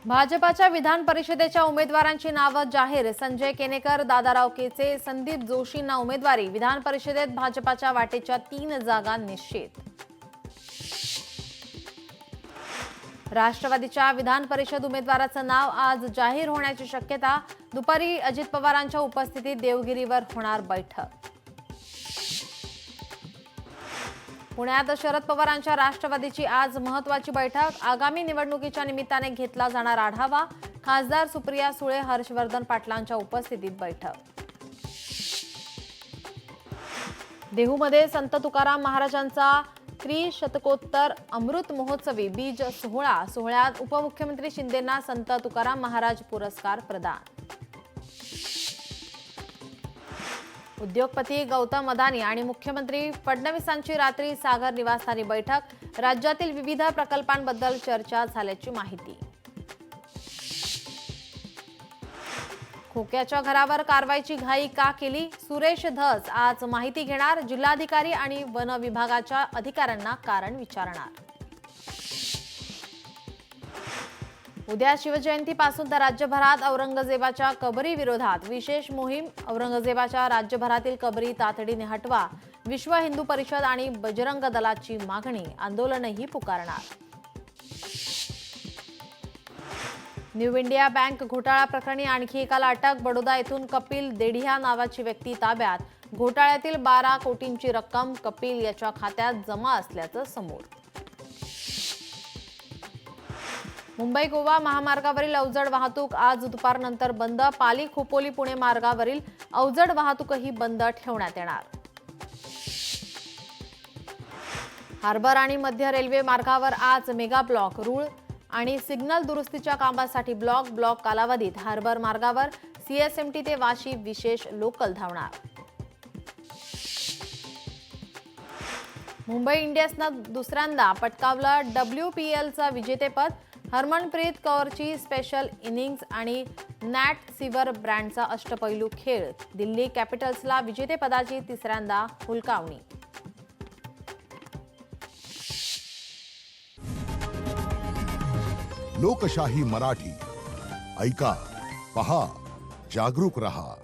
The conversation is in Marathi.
भाजपाच्या विधान परिषदेच्या उमेदवारांची नावं जाहीर। संजय केनेकर, दादाराव केचे, संदीप जोशींना उमेदवारी। विधान परिषदेत भाजपाच्या वाटेच्या 3 जागा निश्चित। राष्ट्रवादीच्या विधान परिषद उमेदवाराचं नाव आज जाहीर होण्याची शक्यता। दुपारी अजित पवारांच्या उपस्थितीत देवगिरीवर होणार बैठक। पुण्यात शरद पवारांच्या राष्ट्रवादीची आज महत्त्वाची बैठक। आगामी निवडणुकीच्या निमित्ताने घेतला जाणार आढावा। खासदार सुप्रिया सुळे, हर्षवर्धन पाटलांच्या उपस्थितीत बैठक। देहूमध्ये संत तुकाराम महाराजांचा त्रिशतकोत्तर अमृत महोत्सवी बीज सोहळा। सोहळ्यात उपमुख्यमंत्री शिंदेंना संत तुकाराम महाराज पुरस्कार प्रदान। उद्योगपती गौतम अदानी आणि मुख्यमंत्री फडणवीसांची रात्री सागर निवासस्थानी बैठक। राज्यातील विविध प्रकल्पांबद्दल चर्चा झाल्याची माहिती। खोक्याच्या घरावर कारवाईची घाई का केली? सुरेश धस आज माहिती घेणार। जिल्हाधिकारी आणि वन विभागाच्या अधिकाऱ्यांना कारण विचारणार। उद्या शिवजयंतीपासून तर राज्यभरात औरंगजेबाच्या कबरी विरोधात विशेष मोहीम। औरंगजेबाच्या राज्यभरातील कबरी तातडीने हटवा, विश्व हिंदू परिषद आणि बजरंग दलाची मागणी। आंदोलनही पुकारणार। न्यू इंडिया बँक घोटाळा प्रकरणी आणखी एकाला अटक। बडोदा येथून कपिल देढिया नावाची व्यक्ती ताब्यात। घोटाळ्यातील 12 कोटींची रक्कम कपिल याच्या खात्यात जमा असल्याचं समोर। मुंबई गोवा महामार्गावरील अवजड वाहतूक आज दुपारनंतर बंद। पाली खोपोली पुणे मार्गावरील अवजड वाहतूकही बंद ठेवण्यात येणार। हार्बर आणि मध्य रेल्वे मार्गावर आज मेगा ब्लॉक। रूळ आणि सिग्नल दुरुस्तीच्या कामासाठी ब्लॉक कालावधीत हार्बर मार्गावर सीएसएमटी ते वाशी विशेष लोकल धावणार। मुंबई इंडियन्सनं दुसऱ्यांदा पटकावलं WPLचं विजेतेपद। हरमनप्रीत कौरची स्पेशल इनिंग्ज आणि नॅट सिवर ब्रँडचा अष्टपैलू खेळ। दिल्ली कॅपिटल्सला विजेतेपदाची तिसऱ्यांदा हुलकावणी। लोकशाही मराठी ऐका, पहा, जागरूक रहा।